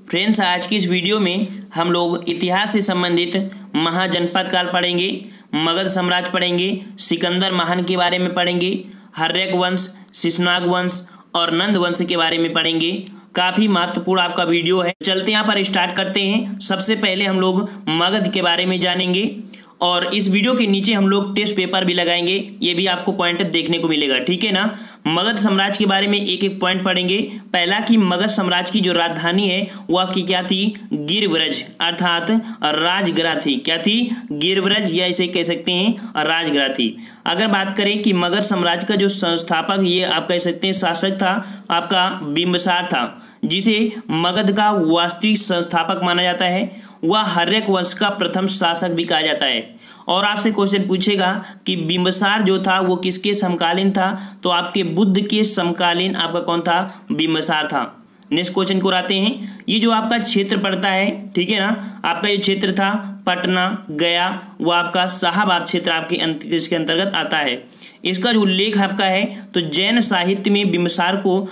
Friends, आज की इस वीडियो में हम लोग इतिहास से संबंधित महाजनपद काल पढ़ेंगे, मगध साम्राज्य पढ़ेंगे, सिकंदर महान के बारे में पढ़ेंगे, हर्यक वंश, शिशुनाग वंश और नंद वंश के बारे में पढ़ेंगे। काफ़ी महत्वपूर्ण आपका वीडियो है। चलते यहाँ पर स्टार्ट करते हैं। सबसे पहले हम लोग मगध के बारे में जानेंगे और इस वीडियो के नीचे हम लोग टेस्ट पेपर भी लगाएंगे, ये भी आपको पॉइंट देखने को मिलेगा, ठीक है ना। मगध साम्राज्य के बारे में एक एक पॉइंट पढ़ेंगे। पहला कि मगध साम्राज्य की जो राजधानी है वह की क्या थी? गिरिव्रज अर्थात राजगृह थी। क्या थी? गिरिव्रज, या इसे कह सकते हैं राजगृह थी। अगर बात करें कि मगध साम्राज्य का जो संस्थापक, ये आप कह सकते हैं शासक था आपका बिंबिसार था, जिसे मगध का वास्तविक संस्थापक माना जाता है। वह हर्यक वंश का प्रथम शासक भी कहा जाता है। और आपसे क्वेश्चन पूछेगा कि बिंबिसार जो था वो किसके समकालीन था, तो आपके बुद्ध के समकालीन आपका कौन था? बिंबिसार था। नेक्स्ट क्वेश्चन को आते हैं। ये जो आपका क्षेत्र पड़ता है, ठीक है ना, आपका ये क्षेत्र था पटना, गया, वो आपका शाहाबाद क्षेत्र आपके इसके अंतर्गत आता है। इसका जो उल्लेख आपका है तो जैन साहित्य में बिंबिसार को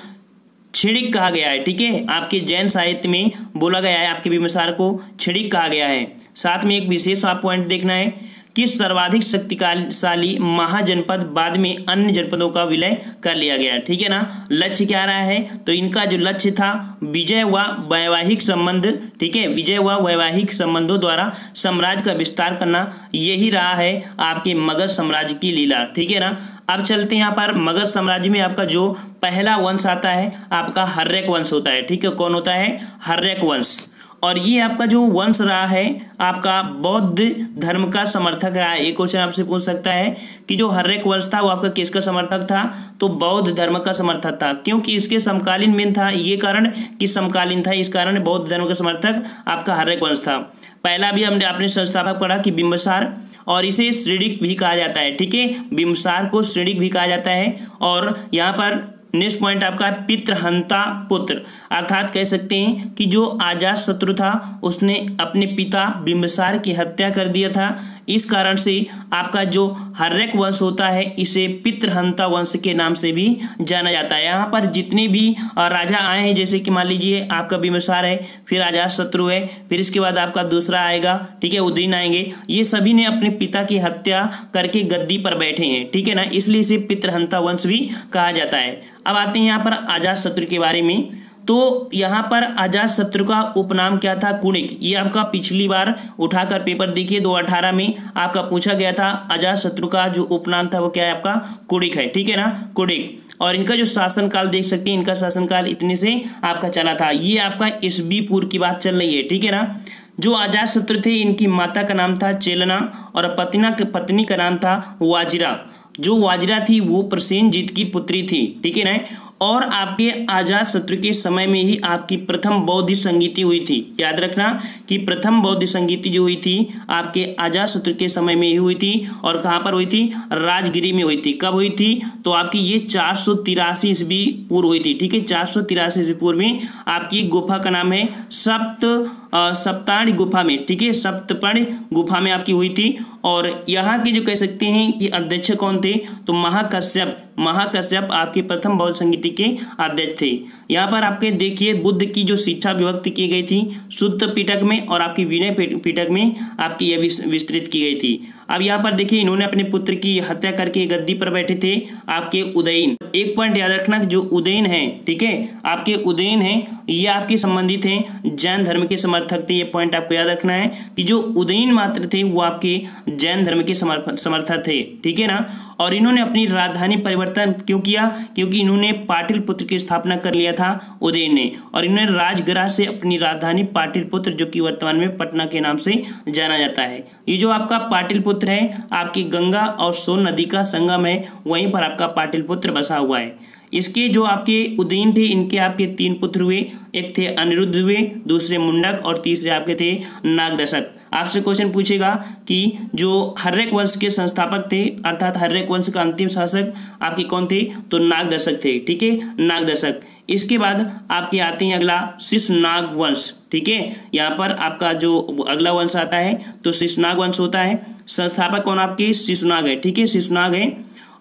छिड़िक कहा गया है, ठीक है। आपके जैन साहित्य में बोला गया है आपके बिंबिसार को छिड़िक कहा गया है। साथ में एक विशेष आप पॉइंट देखना है कि सर्वाधिक शक्तिशाली महाजनपद बाद में अन्य जनपदों का विलय कर लिया गया, ठीक है ना। लक्ष्य क्या रहा है? तो इनका जो लक्ष्य था विजय व वैवाहिक संबंध, ठीक है, विजय व वैवाहिक संबंधों द्वारा साम्राज्य का विस्तार करना, यही रहा है आपके मगध साम्राज्य की लीला, ठीक है ना। अब चलते हैं यहाँ पर मगध साम्राज्य में आपका जो पहला वंश आता है आपका हर्यक वंश होता है, ठीक है। कौन होता है? हर्यक वंश। और ये आपका जो वंश रहा है आपका बौद्ध धर्म का समर्थक रहा है। एक क्वेश्चन आपसे पूछ सकता है कि जो हर्यक वंश था वो आपका किसका समर्थक था? तो बौद्ध धर्म का समर्थक था, क्योंकि इसके समकालीन में था, ये कारण कि समकालीन था, इस कारण बौद्ध धर्म का समर्थक आपका हर्यक वंश था। पहला भी हमने अपने संस्थापक पढ़ा कि बिंबिसार, और इसे श्रीडिक भी कहा जाता है, ठीक है। बिंबिसार को श्रीडिक भी कहा जाता है। और यहाँ पर नेक्स्ट पॉइंट आपका पितृहंता पुत्र, अर्थात कह सकते हैं कि जो अजातशत्रु था उसने अपने पिता बिंबिसार की हत्या कर दिया था। इस कारण से आपका जो हर्यक वंश होता है इसे पितृहंता वंश के नाम से भी जाना जाता है। यहाँ पर जितने भी राजा आए हैं, जैसे कि मान लीजिए आपका बिंबिसार है, फिर अजातशत्रु है, फिर इसके बाद आपका दूसरा आएगा, ठीक है, उदयन आएंगे, ये सभी ने अपने पिता की हत्या करके गद्दी पर बैठे हैं, ठीक है ना, इसलिए इसे पितृहंता वंश भी कहा जाता है। अब आते हैं यहाँ पर अजातशत्रु के बारे में। तो यहाँ पर अजातशत्रु का उपनाम क्या था? कुणिक। ये आपका पिछली बार उठाकर पेपर देखिए 2018 में आपका पूछा गया था। अजातशत्रु का जो उपनाम था वो क्या है? आपका कुणिक है, ठीक है ना, कुणिक। और इनका जो शासनकाल देख सकते हैं, इनका शासनकाल इतने से आपका चला था। ये आपका ईसवी पूर्व की बात चल रही है, ठीक है ना। जो अजातशत्रु थे इनकी माता का नाम था चेलना और पत्नी का नाम था वाजिरा। जो वाजिरा थी वो प्रसेनजीत की पुत्री थी, ठीक है ना। और आपके अजातशत्रु के समय में ही आपकी प्रथम बौद्ध संगीति हुई थी। याद रखना कि प्रथम बौद्ध संगीति जो हुई थी आपके अजातशत्रु के समय में ही हुई थी। और कहाँ पर हुई थी? राजगिरी में हुई थी। कब हुई थी? तो आपकी ये 483 ईस्वी पूर्व हुई थी, ठीक है। 483 ईस्वी पूर्व में आपकी गुफा का नाम है सप्ताणी गुफा में, ठीक है, सप्तपर्ण गुफा में आपकी हुई थी। और यहाँ के जो कह सकते हैं कि अध्यक्ष कौन थे? तो महाकश्यप आपके प्रथम बौद्ध संगीति के अध्यक्ष थे। यहाँ पर आपके देखिए बुद्ध की जो शिक्षा विभक्त की गई थी शुद्ध पिटक में और आपकी विनय पिटक में आपकी यह विस्तृत की गई थी। अब यहाँ पर देखिए इन्होंने अपने पुत्र की हत्या करके गद्दी पर बैठे थे आपके उदयन। एक पॉइंट याद रखना, जो उदयन है, ठीक है, आपके उदयन है, ये आपके संबंधित हैं जैन धर्म के समर्थक थे। ये पॉइंट आपको याद रखना है कि जो उदयन मात्र थे वो आपके जैन धर्म के समर्थक थे, ठीक है ना। और इन्होंने अपनी राजधानी परिवर्तन क्यों किया? क्योंकि इन्होंने पाटलिपुत्र की स्थापना कर लिया था उदयन ने, और इन्होंने राजगृह से अपनी राजधानी पाटलिपुत्र, जो कि वर्तमान में पटना के नाम से जाना जाता है। ये जो आपका पाटलिपुत्र है आपकी गंगा और सोन नदी का संगम है, वहीं पर आपका पाटलिपुत्र बसा हुआ है। इसके जो आपके उदयन थे इनके आपके 3 पुत्र हुए, एक थे अनिरुद्ध हुए, दूसरे मुंडक और तीसरे आपके थे नागदशक। आपसे क्वेश्चन पूछेगा कि जो हर्यक वंश के संस्थापक थे अर्थात हर्यक वंश का अंतिम शासक आपके कौन थे? तो नागदशक थे, ठीक है, नागदशक। इसके बाद आपके आते हैं अगला शिशुनाग वंश, ठीक है। यहाँ पर आपका जो अगला वंश आता है तो शिशुनाग वंश होता है। संस्थापक कौन? आपके शिशुनाग है, ठीक है, शिशुनाग है।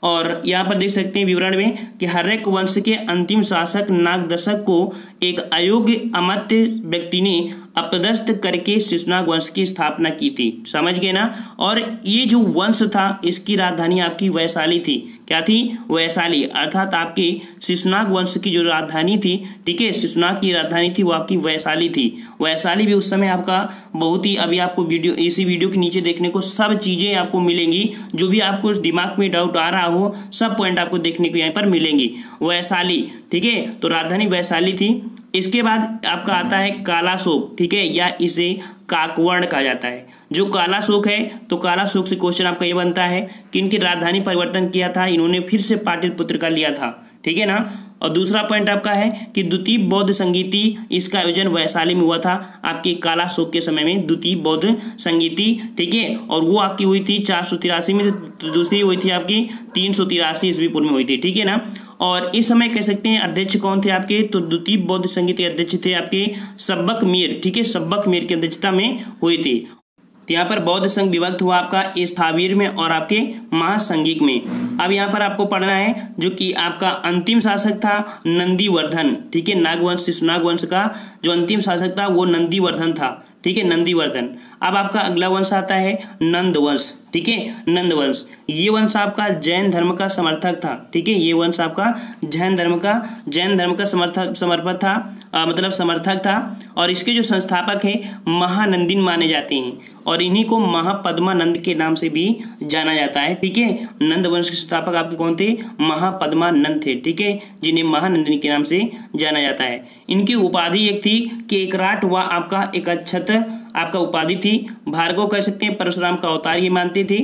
और यहाँ पर देख सकते हैं विवरण में कि हर्यक वंश के अंतिम शासक नागदशक को एक अयोग्य अमात्य व्यक्ति ने अपदस्थ करके शिशुनाग वंश की स्थापना की थी। समझ गए ना। और ये जो वंश था इसकी राजधानी आपकी वैशाली थी। क्या थी? वैशाली। अर्थात आपके शिशुनाग वंश की जो राजधानी थी, ठीक है, शिशुनाग की राजधानी थी वो आपकी वैशाली थी। वैशाली भी उस समय आपका बहुत ही, अभी आपको वीडियो, इसी वीडियो के नीचे देखने को सब चीज़ें आपको मिलेंगी, जो भी आपको दिमाग में डाउट आ रहा हो सब पॉइंट आपको देखने को यहाँ पर मिलेंगी। वैशाली, ठीक है, तो राजधानी वैशाली थी। इसके बाद आपका आता है कालाशोक, ठीक है, या इसे काकवर्ण कहा जाता है। जो कालाशोक है, तो कालाशोक से क्वेश्चन आपका ये बनता है कि इनकी राजधानी परिवर्तन किया था, इन्होंने फिर से पाटलिपुत्र का लिया था, ठीक है ना। और दूसरा पॉइंट आपका है कि द्वितीय बौद्ध संगीति, इसका आयोजन वैशाली में हुआ था आपके कालाशोक के समय में, द्वितीय बौद्ध संगीति, ठीक है, और वो आपकी हुई थी 483 में, तो दूसरी हुई थी आपकी 383 ईस्वी पूर्व में हुई थी, ठीक है ना। और इस समय कह सकते हैं अध्यक्ष कौन थे आपके, तो द्वितीय बौद्ध संगीत के अध्यक्ष थे आपके सब्बक मीर, ठीक है, सब्बक मीर की अध्यक्षता में हुई थी। तो यहाँ पर बौद्ध संघ विभक्त हुआ आपका स्थावीर में और आपके महासंघिक में। अब यहाँ पर आपको पढ़ना है जो कि आपका अंतिम शासक था नंदीवर्धन, ठीक है, नागवंश शिशुनाग वंश का जो अंतिम शासक था वो नंदीवर्धन था, ठीक है, नंदीवर्धन। अब आपका अगला वंश आता है नंदवंश, ठीक है, नंदवंश। ये वंश आपका जैन धर्म का समर्थक था, ठीक है, ये वंश आपका जैन धर्म का समर्थक था। और इसके जो संस्थापक हैं महानंदिन माने जाते हैं और इन्हीं को महापद्मानंद के नाम से भी जाना जाता है, ठीक है। नंद वंश के संस्थापक आपके कौन थे? महापद्मानंद थे, ठीक है, जिन्हें महानंदिनी के नाम से जाना जाता है। इनकी उपाधि एक थी कि एकराट व आपका एक अक्षत आपका उपाधि थी। भार्गव कह सकते हैं परशुराम का अवतार ये मानते थे।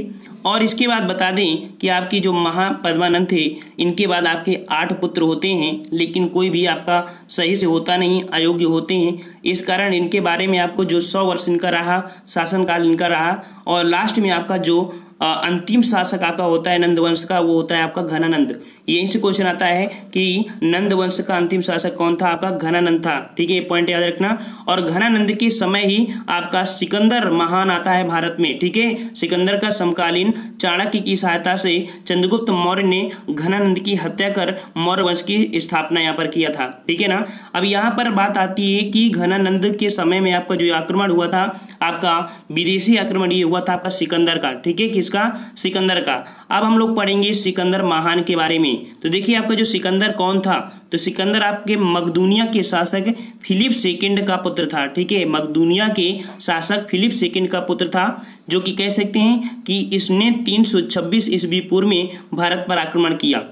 और इसके बाद बता दें कि आपकी जो महापद्मानंद थे, इनके बाद आपके 8 पुत्र होते हैं, लेकिन कोई भी आपका सही से होता नहीं, अयोग्य होते हैं। इस कारण इनके बारे में आपको जो 100 वर्ष इनका रहा, शासनकाल इनका रहा, और लास्ट में आपका जो अंतिम शासक आपका होता है नंदवंश का, वो होता है आपका घनानंद। यहीं से क्वेश्चन आता है कि नंदवंश का अंतिम शासक कौन था? आपका घनानंद था, ठीक है, ये पॉइंट याद रखना। और घनानंद के समय ही आपका सिकंदर महान आता है भारत में, ठीक है। सिकंदर का समकालीन चाणक्य की सहायता से चंद्रगुप्त मौर्य ने घनानंद की हत्या कर मौर्य वंश की स्थापना यहाँ पर किया था, ठीक है ना। अब यहाँ पर बात आती है कि घनानंद के समय में आपका जो आक्रमण हुआ था, आपका विदेशी आक्रमण ये हुआ था आपका सिकंदर का, ठीक है, किसका? सिकंदर का। अब हम लोग पढ़ेंगे सिकंदर महान के बारे में। तो देखिए आपका जो सिकंदर कौन था, तो सिकंदर आपके मकदूनिया के शासक फिलिप सेकंड का पुत्र था, ठीक है, मकदूनिया के शासक फिलिप सेकंड का पुत्र था, जो कि कह सकते हैं कि इसने 326 ईस्वी पूर्व में भारत पर आक्रमण किया।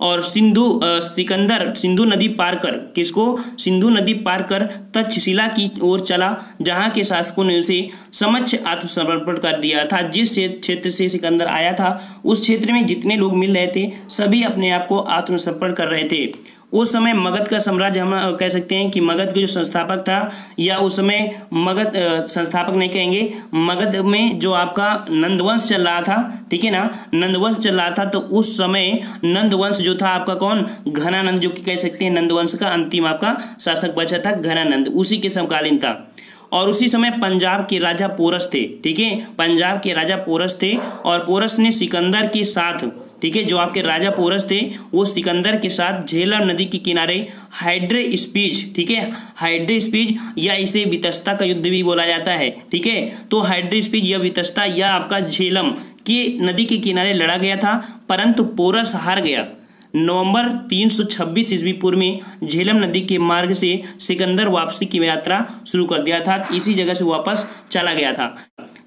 और सिकंदर सिंधु नदी पार कर, किसको? सिंधु नदी पार कर तक्षशिला की ओर चला, जहां के शासकों ने उसे समक्ष आत्मसमर्पण कर दिया था। जिस क्षेत्र से सिकंदर आया था उस क्षेत्र में जितने लोग मिल रहे थे सभी अपने आप को आत्मसमर्पण कर रहे थे। उस समय मगध का साम्राज्य हम कह सकते हैं कि मगध के जो संस्थापक था, या उस समय मगध संस्थापक नहीं कहेंगे, मगध में जो आपका नंदवंश चल रहा था, ठीक है ना, नंदवंश चल रहा था। तो उस समय नंदवंश जो था आपका कौन? घनानंद, जो कि कह सकते हैं नंदवंश का अंतिम आपका शासक बचा था घनानंद, उसी के समकालीन था। और उसी समय पंजाब के राजा पोरस थे, ठीक है, पंजाब के राजा पोरस थे। और पोरस ने सिकंदर के साथ, ठीक है, जो आपके राजा पोरस थे वो सिकंदर के साथ झेलम नदी के किनारे हाइड्रेस्पीज, ठीक है, हाइड्रेस्पीज या इसे वितस्ता का युद्ध भी बोला जाता है, ठीक है। तो हाइड्रेस्पीज या वितस्ता या आपका झेलम के नदी के किनारे लड़ा गया था, परंतु पोरस हार गया। नवंबर 326 ईस्वी पूर्व में झेलम नदी के मार्ग से सिकंदर वापसी की यात्रा शुरू कर दिया था, इसी जगह से वापस चला गया था।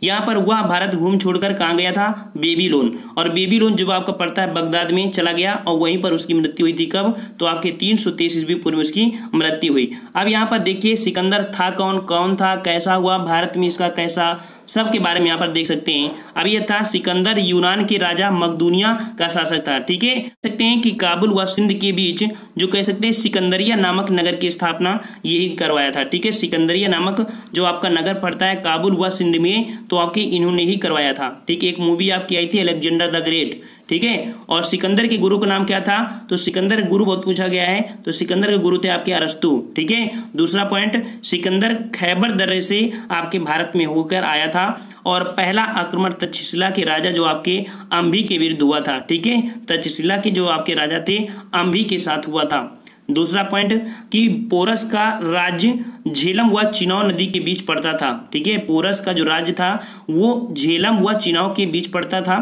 यहाँ पर वह भारत घूम छोड़कर कहाँ गया था? बेबीलोन। और बेबीलोन जो आपका पड़ता है बगदाद में चला गया, और वहीं पर उसकी मृत्यु हुई थी। कब? तो आपके 323 ईस्वी पूर्व में उसकी मृत्यु हुई। अब यहाँ पर देखिए सिकंदर था कौन था, कैसा हुआ भारत में, इसका कैसा, सब के बारे में यहाँ पर देख सकते हैं। अब यह था सिकंदर यूनान के राजा मकदूनिया का शासक था, ठीक है। सकते हैं कि काबुल व सिंध के बीच जो कह सकते हैं सिकंदरिया नामक नगर की स्थापना यही करवाया था, ठीक है। सिकंदरिया नामक जो आपका नगर पड़ता है काबुल व सिंध में, तो आपके इन्होंने ही करवाया था, ठीक है। एक मूवी आपकी आई थी अलेक्जेंडर द ग्रेट, ठीक है। और सिकंदर के गुरु का नाम क्या था, तो सिकंदर गुरु बहुत पूछा गया है, तो सिकंदर के गुरु थे आपके अरस्तु, ठीक है। दूसरा पॉइंट, सिकंदर खैबर दर्रे से आपके भारत में होकर आया था और पहला आक्रमण तक्षशिला के राजा जो आपके अंभी के विरुद्ध हुआ था, ठीक है। तक्षशिला के जो आपके राजा थे अंभी के साथ हुआ था। दूसरा पॉइंट कि पोरस का राज्य झेलम व चिनाव नदी के बीच पड़ता था, ठीक है। पोरस का जो राज्य था वो झेलम व चिनाव के बीच पड़ता था।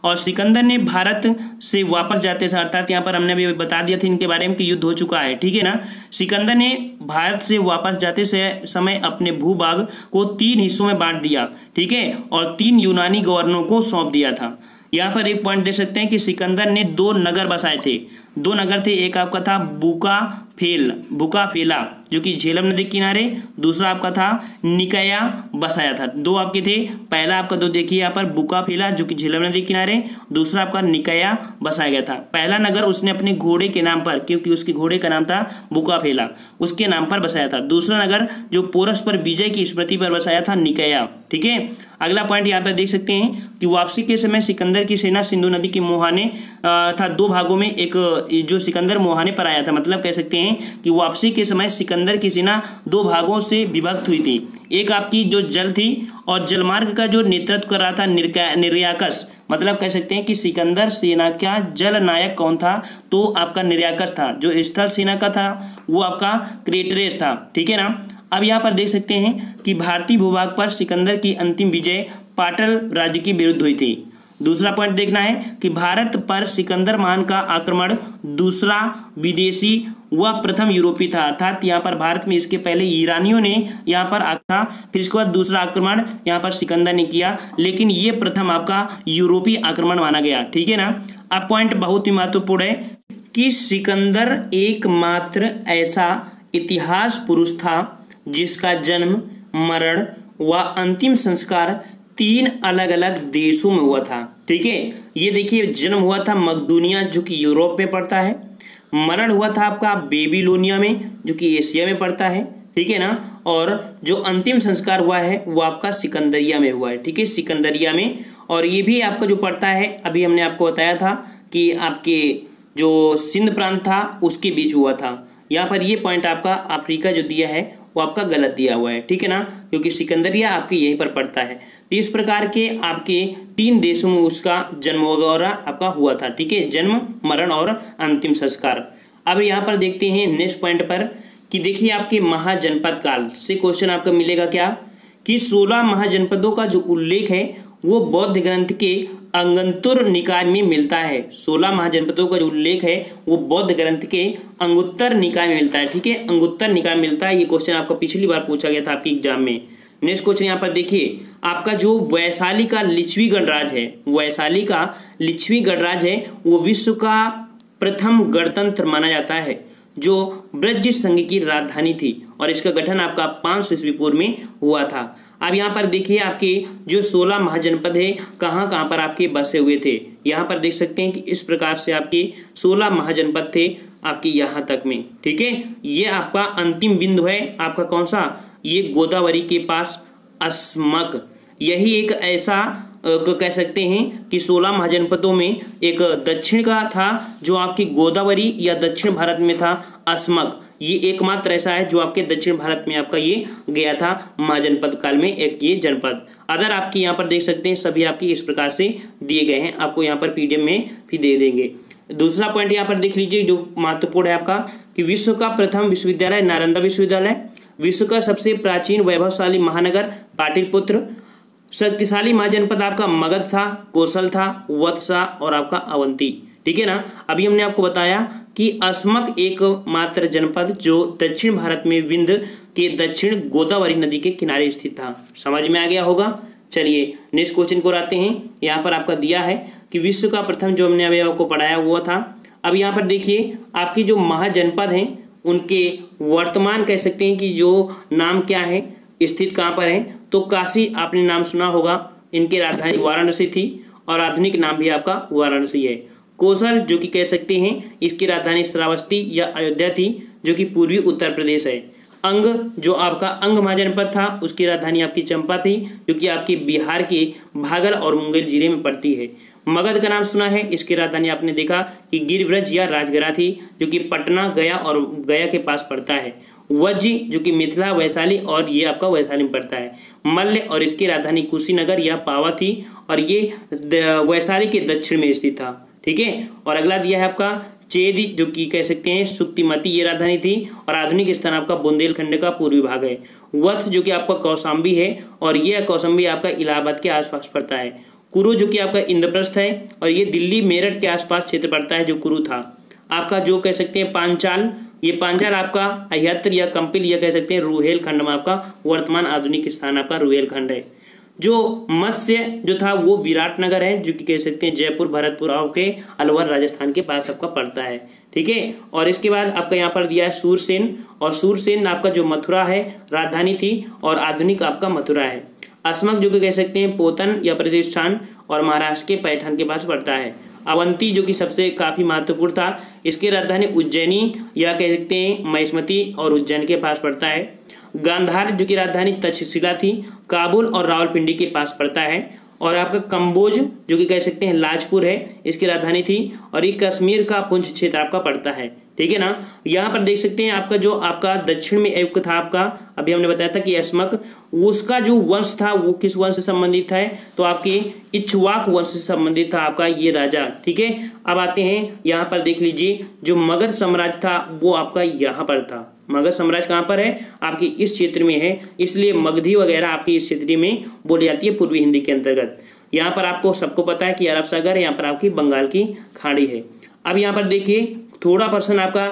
और सिकंदर ने भारत से वापस जाते समय, अर्थात यहाँ पर हमने अभी बता दिया था इनके बारे में कि युद्ध हो चुका है, ठीक है ना। सिकंदर ने भारत से वापस जाते समय अपने भूभाग को 3 हिस्सों में बांट दिया, ठीक है, और 3 यूनानी गवर्नरों को सौंप दिया था। यहाँ पर एक पॉइंट देख सकते हैं कि सिकंदर ने 2 नगर बसाए थे, 2 नगर थे, एक आपका था बुकाफेला जो कि झेलम नदी के किनारे, दूसरा आपका था निकाया बसाया था। 2 आपके थे, पहला आपका 2 देखिए यहाँ पर बुकाफेला जो कि झेलम नदी के किनारे, दूसरा आपका निकाया बसाया गया था। पहला नगर उसने अपने घोड़े के नाम पर, क्योंकि उसके घोड़े का नाम था बुकाफेला, उसके नाम पर बसाया था। दूसरा नगर जो पोरस पर विजय की स्मृति पर बसाया था, निकाया, ठीक है। अगला पॉइंट यहाँ पर देख सकते हैं कि वापसी के समय सिकंदर की सेना सिंधु नदी के मुहाने था 2 भागों में, एक जो सिकंदर मुहाने पर आया था, मतलब कह सकते हैं कि वापसी के समय सिकंदर की सेना 2 भागों से विभक्त हुई थी। एक आपकी जो जल थी और जलमार्ग का जो नेतृत्व कर रहा था निर्याकस, मतलब कह सकते हैं कि सिकंदर सेना का जल नायक कौन था, तो आपका निर्याकस था। जो स्थल सेना का था वो आपका क्रेटरेस था, ठीक है ना। अब यहाँ पर देख सकते हैं कि भारतीय भूभाग पर सिकंदर की अंतिम विजय पाटल राज्य के विरुद्ध हुई थी। दूसरा पॉइंट देखना है कि भारत पर सिकंदर महान का आक्रमण दूसरा विदेशी व प्रथम यूरोपीय था, अर्थात यहाँ पर भारत में इसके पहले ईरानियों ने यहाँ पर आया, फिर इसके बाद दूसरा आक्रमण यहाँ पर सिकंदर ने किया, लेकिन ये प्रथम आपका यूरोपीय आक्रमण माना गया, ठीक है ना। अब पॉइंट बहुत ही महत्वपूर्ण है कि सिकंदर एकमात्र ऐसा इतिहास पुरुष था जिसका जन्म, मरण व अंतिम संस्कार 3 अलग अलग देशों में हुआ था, ठीक है। ये देखिए, जन्म हुआ था मकदूनिया जो कि यूरोप में पड़ता है, मरण हुआ था आपका बेबीलोनिया में जो कि एशिया में पड़ता है, ठीक है ना। और जो अंतिम संस्कार हुआ है वो आपका सिकंदरिया में हुआ है, ठीक है, सिकंदरिया में। और ये भी आपका जो पड़ता है, अभी हमने आपको बताया था कि आपके जो सिंध प्रांत था उसके बीच हुआ था। यहाँ पर ये पॉइंट आपका अफ्रीका जो दिया है वो आपका गलत दिया हुआ है, ठीक है ना, क्योंकि सिकंदरिया आपके यहीं पर पड़ता है। तो इस प्रकार के आपके 3 देशों में उसका जन्म वगैरह आपका हुआ था, ठीक है, जन्म, मरण और अंतिम संस्कार। अब यहाँ पर देखते हैं नेक्स्ट पॉइंट पर कि देखिए आपके महाजनपद काल से क्वेश्चन आपका मिलेगा क्या कि 16 महाजनपदों का जो उल्लेख है वो बौद्ध ग्रंथ के अंगुत्तर निकाय में मिलता है। 16 महाजनपदों का जो उल्लेख है वो बौद्ध ग्रंथ के अंगुत्तर निकाय में मिलता है, ठीक है, अंगुत्तर निकाय में मिलता है। ये क्वेश्चन आपका पिछली बार पूछा गया था आपके एग्जाम में। नेक्स्ट क्वेश्चन यहाँ पर देखिए, आपका जो वैशाली का लिच्छवी गणराज्य है, वैशाली का लिच्छवी गणराज्य है वो विश्व का प्रथम गणतंत्र माना जाता है जो ब्रज संघ की राजधानी थी, और इसका गठन आपका 500 ईस्वी पूर्व में हुआ था। अब यहाँ पर देखिए आपके जो 16 महाजनपद है कहाँ कहाँ पर आपके बसे हुए थे। यहाँ पर देख सकते हैं कि इस प्रकार से आपके 16 महाजनपद थे आपके यहाँ तक में, ठीक है। ये आपका अंतिम बिंदु है आपका कौन सा, ये गोदावरी के पास अस्मक। यही एक ऐसा कह सकते हैं कि 16 महाजनपदों में एक दक्षिण का था जो आपकी गोदावरी या दक्षिण भारत में था अस्मक। ये एकमात्र ऐसा है जो आपके दक्षिण भारत में आपका ये गया था महाजनपद काल में, एक ये जनपद। अदर आपके यहाँ पर देख सकते हैं सभी आपके इस प्रकार से दिए गए हैं, आपको यहाँ पर पीडीएफ में भी दे देंगे। दूसरा पॉइंट यहाँ पर देख लीजिए जो महत्वपूर्ण है आपका कि विश्व का प्रथम विश्वविद्यालय नालंदा विश्वविद्यालय, विश्व का सबसे प्राचीन वैभवशाली महानगर पाटलिपुत्र, शक्तिशाली महाजनपद आपका मगध था, कौशल था, वत्सा और आपका अवंती, ठीक है ना। अभी हमने आपको बताया कि अस्मक एकमात्र जनपद जो दक्षिण भारत में विंध्य के दक्षिण गोदावरी नदी के किनारे स्थित था। समझ में आ गया होगा। चलिए नेक्स्ट क्वेश्चन को आते हैं। यहाँ पर आपका दिया है कि विश्व का प्रथम जो हमने अभी आपको पढ़ाया हुआ था। अब यहाँ पर देखिए आपकी जो महाजनपद हैं उनके वर्तमान कह सकते हैं कि जो नाम क्या है, स्थित कहाँ पर है, तो काशी आपने नाम सुना होगा, इनकी राजधानी वाराणसी थी और आधुनिक नाम भी आपका वाराणसी है। कौशल जो कि कह सकते हैं इसकी राजधानी श्रावस्ती या अयोध्या थी जो कि पूर्वी उत्तर प्रदेश है। अंग जो आपका अंग महाजनपद था उसकी राजधानी आपकी चंपा थी, जो कि आपके बिहार के भागल और मुंगेर जिले में पड़ती है। मगध का नाम सुना है, इसकी राजधानी आपने देखा कि गिरिब्रज या राजगरा थी, जो कि पटना, गया और गया के पास पड़ता है। वज्जी जो कि मिथिला, वैशाली और ये आपका वैशाली में पड़ता है। मल्ल और इसकी राजधानी कुशीनगर या पावा थी और ये वैशाली के दक्षिण में स्थित था। ठीक है, और अगला दिया है आपका चेदी जो कि कह सकते हैं सुक्तिमती, ये राजधानी थी और आधुनिक स्थान आपका बुंदेलखंड का पूर्वी भाग है। वत्स जो कि आपका कौशाम्बी है और ये कौशाम्बी आपका इलाहाबाद के आसपास पड़ता है। कुरु जो कि आपका इंद्रप्रस्थ है और ये दिल्ली मेरठ के आसपास क्षेत्र पड़ता है जो कुरु था। आपका जो कह सकते हैं पांचाल, ये पांचाल आपका अह्यत्र या कंपिल या कह सकते हैं रुहेलखंड में आपका वर्तमान आधुनिक स्थान आपका रुहेलखंड है। जो मत्स्य जो था वो विराटनगर है, जो कि कह सकते हैं जयपुर भरतपुर और के अलवर राजस्थान के पास आपका पड़ता है। ठीक है, और इसके बाद आपका यहाँ पर दिया है सूरसेन, और सूरसेन आपका जो मथुरा है राजधानी थी और आधुनिक आपका मथुरा है। असमक जो कि कह सकते हैं पोतन या प्रतिष्ठान और महाराष्ट्र के पैठान के पास पड़ता है। अवंती जो कि सबसे काफ़ी महत्वपूर्ण था, इसकी राजधानी उज्जैनी या कह सकते हैं महिष्मती और उज्जैन के पास पड़ता है। गांधार जो कि राजधानी तक्षशिला थी, काबुल और रावलपिंडी के पास पड़ता है। और आपका कंबोज जो कि कह सकते हैं लाजपुर है, इसकी राजधानी थी और ये कश्मीर का पुंछ क्षेत्र आपका पड़ता है। ठीक है ना, यहाँ पर देख सकते हैं आपका जो आपका दक्षिण में एक था आपका, अभी हमने बताया था कि अस्मक, उसका जो वंश था वो किस वंश से संबंधित है, तो आपके इक्ष्वाक वंश से संबंधित था आपका ये राजा। ठीक है, अब आते हैं यहाँ पर देख लीजिए जो मगध साम्राज्य था वो आपका यहाँ पर था। मगध साम्राज्य कहाँ पर है, आपके इस क्षेत्र में है, इसलिए मगधी वगैरह आपकी इस क्षेत्र में बोली जाती है पूर्वी हिंदी के अंतर्गत। यहाँ पर आपको सबको पता है कि अरब सागर है, यहाँ पर आपकी बंगाल की खाड़ी है। अब यहाँ पर देखिए थोड़ा पर्सन आपका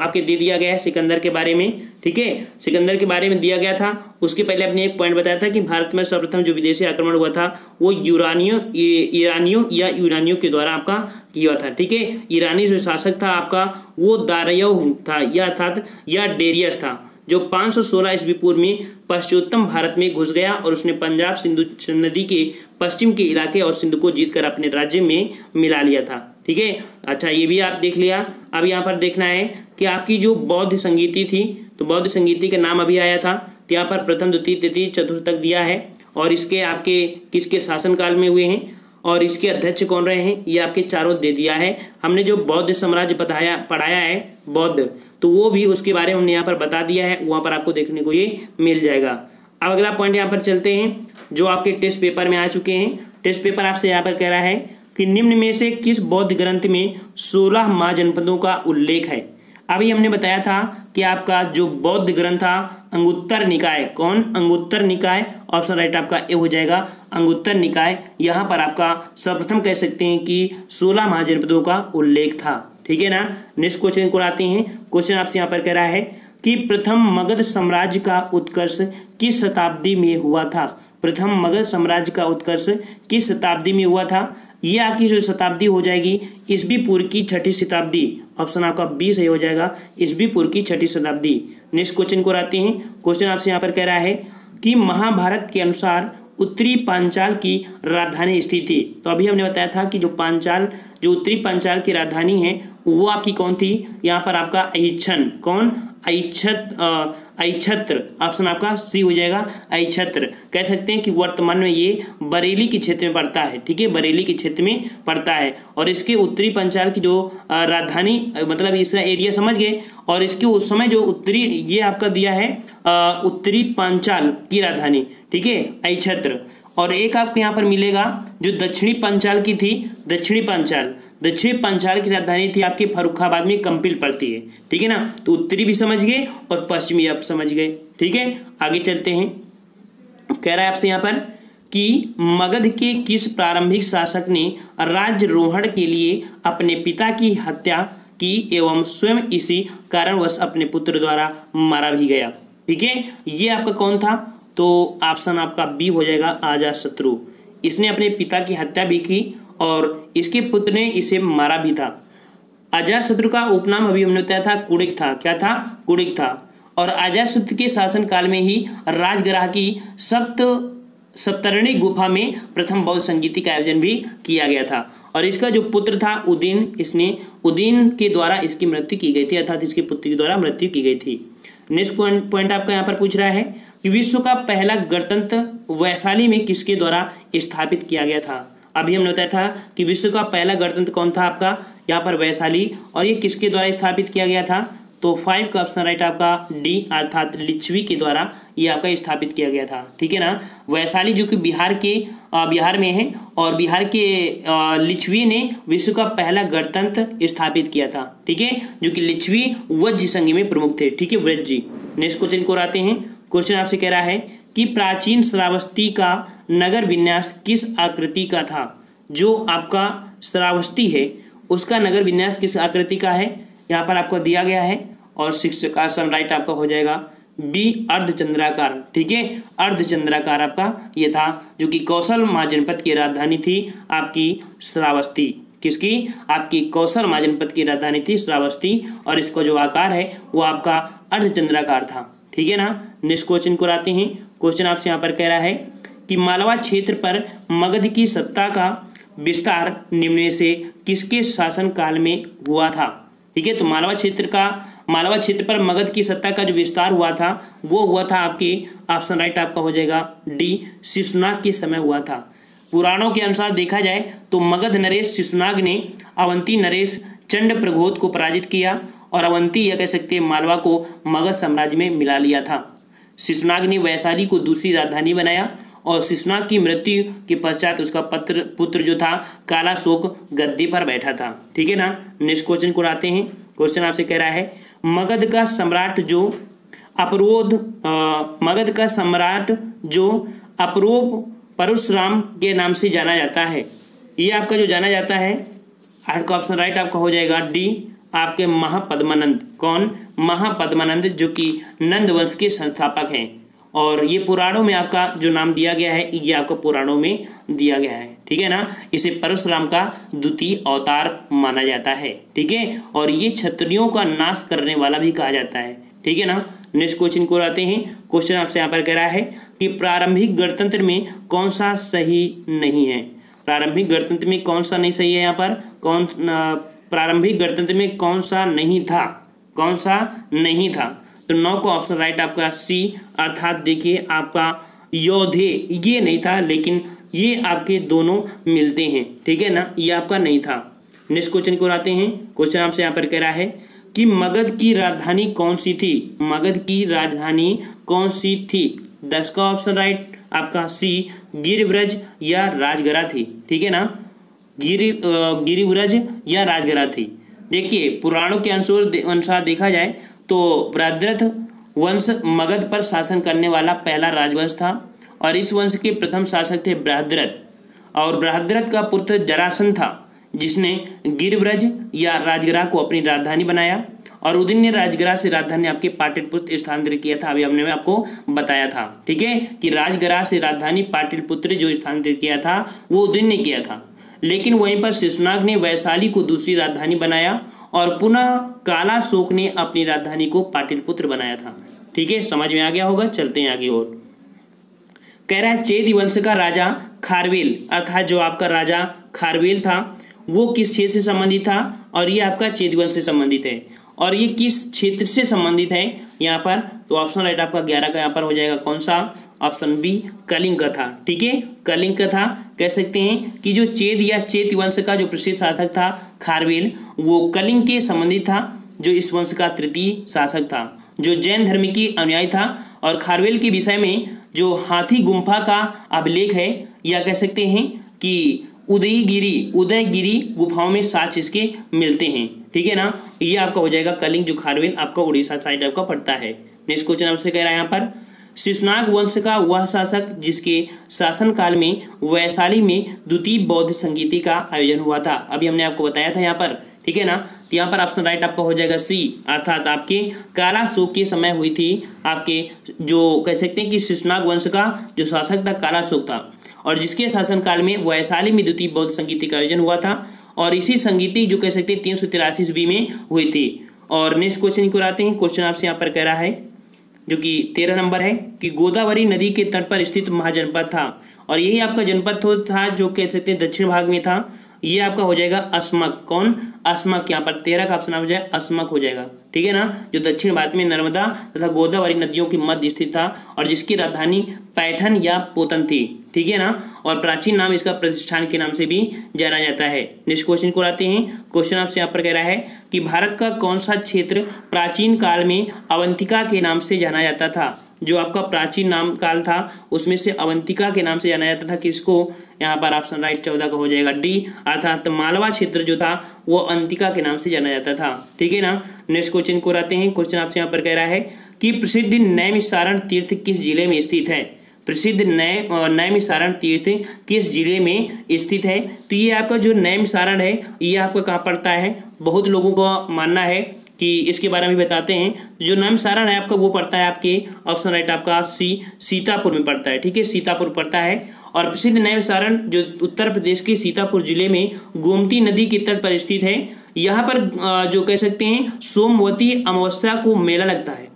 आपके दे दिया गया है सिकंदर के बारे में। ठीक है, सिकंदर के बारे में दिया गया था, उसके पहले अपने एक पॉइंट बताया था कि भारत में सर्वप्रथम जो विदेशी आक्रमण हुआ था वो ईरानियों या यूनानियों के द्वारा आपका किया हुआ था। ठीक है, ईरानी जो शासक था आपका वो दारयव था या अर्थात या डेरियस था, जो 516 ईस्वी पूर्व में पश्चिमोत्तर भारत में घुस गया और उसने पंजाब सिंधु नदी के पश्चिम के इलाके और सिंधु को जीतकर अपने राज्य में मिला लिया था। ठीक है, अच्छा ये भी आप देख लिया। अब यहाँ पर देखना है कि आपकी जो बौद्ध संगीति थी, तो बौद्ध संगीति का नाम अभी आया था, तो यहाँ पर प्रथम द्वितीय तृतीय चतुर्थ तक दिया है और इसके आपके किसके शासनकाल में हुए हैं और इसके अध्यक्ष कौन रहे हैं ये आपके चारों दे दिया है। हमने जो बौद्ध साम्राज्य पढ़ाया है बौद्ध, तो वो भी उसके बारे में हमने यहाँ पर बता दिया है, वहाँ पर आपको देखने को ये मिल जाएगा। अब अगला पॉइंट यहाँ पर चलते हैं जो आपके टेस्ट पेपर में आ चुके हैं। टेस्ट पेपर आपसे यहाँ पर कह रहा है कि निम्न में से किस बौद्ध ग्रंथ में 16 महाजनपदों का उल्लेख है। अभी हमने बताया था कि आपका जो बौद्ध ग्रंथ था अंगुत्तर निकाय, कौन, अंगुत्तर निकाय, ऑप्शन राइट आपका ए हो जाएगा अंगुत्तर निकाय। यहाँ पर आपका सर्वप्रथम कह सकते हैं कि 16 महाजनपदों का उल्लेख था। ठीक है ना, नेक्स्ट क्वेश्चन को आते हैं। क्वेश्चन आपसे यहाँ पर कह रहा है कि प्रथम मगध साम्राज्य का उत्कर्ष किस शताब्दी में हुआ था। प्रथम मगध साम्राज्य का उत्कर्ष किस शताब्दी में हुआ था, ये आपकी जो शताब्दी हो जाएगी ईस्वी पूर्व की 6ठी शताब्दी, ऑप्शन आपका बी सही हो जाएगा ईस्वी पूर्व की 6ठी शताब्दी। नेक्स्ट क्वेश्चन को आते हैं। क्वेश्चन आपसे यहाँ पर कह रहा है कि महाभारत के अनुसार उत्तरी पांचाल की राजधानी स्थित थी। तो अभी हमने बताया था कि जो पांचाल, जो उत्तरी पांचाल की राजधानी है वो आपकी कौन थी, यहाँ पर आपका अहिच्छन, कौन, अहिच्छत्र, ऑप्शन आपका सी हो जाएगा अहिच्छत्र। कह सकते हैं कि वर्तमान में ये बरेली के क्षेत्र में पड़ता है। ठीक है, बरेली के क्षेत्र में पड़ता है और इसके उत्तरी पांचाल की जो राजधानी, मतलब इसका एरिया समझ गए, और इसके उस समय जो उत्तरी, ये आपका दिया है उत्तरी पांचाल की राजधानी। ठीक है, अहिच्छत्र। और एक आपको यहाँ पर मिलेगा जो दक्षिणी पांचाल की थी, दक्षिणी पांचाल की राजधानी थी आपके फर्रुखाबाद में कंपिल पड़ती है। ठीक है ना, तो उत्तरी भी समझ गए और पश्चिमी आप समझ गए। ठीक है, आगे चलते हैं। कह रहा है आपसे यहाँ पर कि मगध के किस प्रारंभिक शासक ने राज्यारोहण के लिए अपने पिता की हत्या की एवं स्वयं इसी कारणवश अपने पुत्र द्वारा मारा भी गया। ठीक है, ये आपका कौन था, तो ऑप्शन आपका बी हो जाएगा अजातशत्रु। इसने अपने पिता की हत्या भी की और इसके पुत्र ने इसे मारा भी था। अजातशत्रु का उपनाम अभी हमने बताया था कुड़िक था। क्या था, कुड़िक था। और अजातशत्रु के शासन काल में ही राजगृह की सप्तरणी गुफा में प्रथम बौद्ध संगीति का आयोजन भी किया गया था और इसका जो पुत्र था उदीन, इसने उदीन के द्वारा इसकी मृत्यु की गई थी, अर्थात इसके पुत्र के द्वारा मृत्यु की गई थी। नेक्स्ट पॉइंट आपका यहाँ पर पूछ रहा है कि विश्व का पहला गणतंत्र वैशाली में किसके द्वारा स्थापित किया गया था। अभी हमने बताया था कि विश्व का पहला गणतंत्र कौन था आपका, यहाँ पर वैशाली, और ये किसके द्वारा स्थापित किया गया था। तो 5 का ऑप्शन राइट आपका डी अर्थात लिच्छवी के द्वारा ये आपका स्थापित किया गया था। ठीक है ना। वैशाली जो कि बिहार में है और बिहार के लिच्छवी ने विश्व का पहला गणतंत्र स्थापित किया था। ठीक है, जो कि लिच्छवी वज्र संघ में प्रमुख थे। ठीक है, वज्र जी। नेक्स्ट क्वेश्चन को आते हैं। क्वेश्चन आपसे कह रहा है कि प्राचीन श्रावस्ती का नगर विन्यास किस आकृति का था। जो आपका श्रावस्ती है उसका नगर विन्यास किस आकृति का है, यहाँ पर आपको दिया गया है और 6 का ऑप्शन राइट आपका हो जाएगा बी अर्धचंद्राकार। ठीक है, अर्धचंद्राकार आपका ये था, जो कि कौशल महाजनपद की राजधानी थी आपकी श्रावस्ती। किसकी, आपकी कौशल महाजनपद की राजधानी थी श्रावस्ती, और इसका जो आकार है वो आपका अर्धचंद्राकार था। ठीक है ना। नेक्स्ट क्वेश्चन को आते हैं। क्वेश्चन आपसे यहाँ पर कह रहा है कि मालवा क्षेत्र पर मगध की सत्ता का विस्तार निम्न में से किसके शासन काल में हुआ था। ठीक है, तो मालवा क्षेत्र पर मगध की सत्ता का जो विस्तार हुआ था वो हुआ था आपके ऑप्शन राइट आपका हो जाएगा डी शिशुनाग के समय हुआ था। पुराणों के अनुसार देखा जाए तो मगध नरेश शिशुनाग ने अवंती नरेश चंड प्रघोत को पराजित किया और अवंती या कह सकते हैं मालवा को मगध साम्राज्य में मिला लिया था। शिशुनाग ने वैशाली को दूसरी राजधानी बनाया और शिशुनाग की मृत्यु के पश्चात उसका पुत्र जो था कालाशोक गद्दी पर बैठा था। ठीक है ना। नेक्स्ट क्वेश्चन को आते हैं। क्वेश्चन आपसे कह रहा है मगध का सम्राट जो अपरोध परशुराम के नाम से जाना जाता है, ये आपका जो जाना जाता है 8 का ऑप्शन राइट आपका हो जाएगा डी आपके महापद्मानंद। कौन, महापद्मानंद, जो कि नंद वंश के संस्थापक हैं, और ये पुराणों में आपका जो नाम दिया गया है ये आपको पुराणों में दिया गया है। ठीक है ना। इसे परशुराम का द्वितीय अवतार माना जाता है। ठीक है, और ये क्षत्रियों का नाश करने वाला भी कहा जाता है। ठीक है ना। नेक्स्ट क्वेश्चन को आते हैं। क्वेश्चन आपसे यहाँ पर कह रहा है कि प्रारंभिक गणतंत्र में कौन सा सही नहीं है। प्रारंभिक गणतंत्र में कौन सा नहीं सही है, यहाँ पर प्रारंभिक गणतंत्र में कौन सा नहीं था। तो 9 का ऑप्शन राइट आपका सी अर्थात देखिए आपका योधे ये नहीं था, लेकिन ये आपके दोनों मिलते हैं। ठीक है ना, ये आपका नहीं था। नेक्स्ट क्वेश्चन को आते हैं। क्वेश्चन आपसे यहाँ पर कह रहा है कि मगध की राजधानी कौन सी थी। मगध की राजधानी कौन सी थी। 10 का ऑप्शन राइट आपका सी गिरिव्रज या राजगरा थी। ठीक है ना, गिरिव्रज या राजगरा थी। देखिए पुराणों के अनुसार देखा जाए तो बृहद्रथ वंश मगध पर शासन करने वाला पहला राजवंश था और इस वंश के प्रथम शासक थे बृहद्रथ, और बृहद्रथ का पुत्र जरासंध था जिसने गिरिव्रज या राजगरा को अपनी राजधानी बनाया, और उदयन ने राजगरा से राजधानी आपके पाटलिपुत्र स्थानांतरित किया था। अभी हमने आपको बताया था। ठीक है, कि राजगरा से राजधानी पाटलिपुत्र जो स्थानांतरित किया था वो उदयन ने किया था, लेकिन वहीं पर शिशुनाग ने वैशाली को दूसरी राजधानी बनाया और पुनः कालाशोक ने अपनी राजधानी को पाटलिपुत्र बनाया था। ठीक है, समझ में आ गया होगा। चलते हैं आगे और कह रहा है चेदी वंश का राजा खारवेल अर्थात जो आपका राजा खारवेल था वो किस क्षेत्र से संबंधित था, और ये आपका चेदी वंश से संबंधित है। और ये किस क्षेत्र से संबंधित है यहाँ पर, तो ऑप्शन राइट आपका 11 का यहाँ पर हो जाएगा कौन सा, ऑप्शन बी कलिंग का था। ठीक है, कलिंग का था। कह सकते हैं कि जो चेद या चेत वंश का जो प्रसिद्ध शासक था खारवेल वो कलिंग के संबंधित था, जो इस वंश का तृतीय शासक था, जो जैन धर्म की अनुयायी था। और खारवेल के विषय में जो हाथी गुम्फा का अभिलेख है या कह सकते हैं कि उदयगिरी गुफाओं में साक्ष्य इसके मिलते हैं। ठीक है ना, ये आपका हो जाएगा कलिंग, जो खारवेल आपका उड़ीसा साइड आपका पड़ता है। नेक्स्ट क्वेश्चन आपसे कह रहा है यहाँ पर शिशुनाग वंश का वह शासक जिसके शासनकाल में वैशाली में द्वितीय बौद्ध संगीति का आयोजन हुआ था। अभी हमने आपको बताया था यहाँ पर। ठीक है ना, तो यहाँ पर ऑप्शन राइट आपका हो जाएगा सी अर्थात आपके कालाशोक के समय हुई थी। आपके जो कह सकते हैं कि शिशुनाग वंश का जो शासक था कालाशोक था, और जिसके शासनकाल में वैशाली में द्वितीय बौद्ध संगीति का आयोजन हुआ था, और इसी संगीति जो कह सकते हैं 383 ईस्वी में हुई थी। और नेक्स्ट क्वेश्चन को आते हैं। क्वेश्चन आपसे यहाँ पर कह रहा है जो कि 13 नंबर है कि गोदावरी नदी के तट पर स्थित महाजनपद था, और यही आपका जनपद था जो कह सकते हैं दक्षिण भाग में था। ये आपका हो जाएगा अस्मक। कौन? अस्मक। यहाँ पर 13 का ऑप्शन हो जाए अस्मक हो जाएगा, ठीक है ना, जो दक्षिण भारत में नर्मदा तथा गोदावरी नदियों के मध्य स्थित था और जिसकी राजधानी पैठन या पोतन थी, ठीक है ना, और प्राचीन नाम इसका प्रतिष्ठान के नाम से भी जाना जाता है। नेक्स्ट क्वेश्चन को आते हैं। क्वेश्चन आपसे यहाँ पर कह रहा है कि भारत का कौन सा क्षेत्र प्राचीन काल में अवंतिका के नाम से जाना जाता था? जो आपका प्राचीन नाम काल था उसमें से अवंतिका के नाम से जाना जाता था। किसको? यहाँ पर ऑप्शन राइट 14 का हो जाएगा डी, अर्थात मालवा क्षेत्र जो था वो अवंतिका के नाम से जाना जाता था, ठीक है ना। नेक्स्ट क्वेश्चन को आते हैं। क्वेश्चन आपसे यहाँ पर कह रहा है कि प्रसिद्ध नैमिषारण तीर्थ किस जिले में स्थित है? प्रसिद्ध नैमिषारण तीर्थ किस जिले में स्थित है? तो ये आपका जो नैमिषारण है ये आपका कहाँ पड़ता है? बहुत लोगों का मानना है कि इसके बारे में बताते हैं। जो नैमिषारण है आपका वो पड़ता है आपके ऑप्शन राइट आपका सी, सीतापुर में पड़ता है, ठीक है, सीतापुर पड़ता है। और प्रसिद्ध नैमिषारण जो उत्तर प्रदेश के सीतापुर जिले में गोमती नदी के तट पर स्थित है। यहाँ पर जो कह सकते हैं सोमवती अमावस्या को मेला लगता है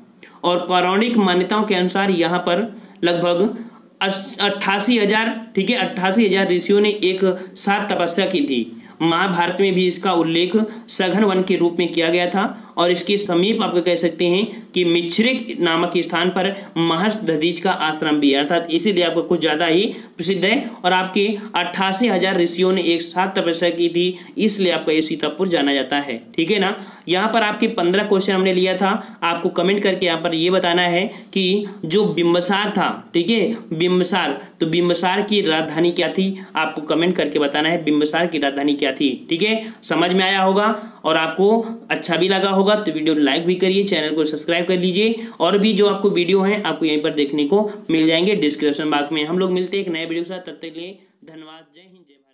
और पौराणिक मान्यताओं के अनुसार यहाँ पर लगभग 88,000, ठीक है, 88,000 ऋषियों ने एक साथ तपस्या की थी। महाभारत में भी इसका उल्लेख सघन वन के रूप में किया गया था और इसके समीप आप कह सकते हैं कि मिश्रिक नामक स्थान पर महर्षि दधीच का आश्रम भी है, अर्थात इसीलिए आपको कुछ ज़्यादा ही प्रसिद्ध है। और आपके 88,000 ऋषियों ने एक साथ तपस्या की थी, इसलिए आपका ये सीतापुर जाना जाता है, ठीक है ना। यहाँ पर आपके 15 क्वेश्चन हमने लिया था। आपको कमेंट करके यहाँ पर ये बताना है कि जो बिम्बसार था, ठीक है, बिम्बसार, तो बिम्बसार की राजधानी क्या थी? आपको कमेंट करके बताना है बिम्बसार की राजधानी क्या थी, ठीक है। समझ में आया होगा और आपको अच्छा भी लगा होगा तो वीडियो लाइक भी करिए, चैनल को सब्सक्राइब कर लीजिए। और भी जो आपको वीडियो हैं आपको यहीं पर देखने को मिल जाएंगे डिस्क्रिप्शन बॉक्स में। हम लोग मिलते हैं एक नए वीडियो के साथ, तब तक के लिए धन्यवाद। जय हिंद, जय भारत।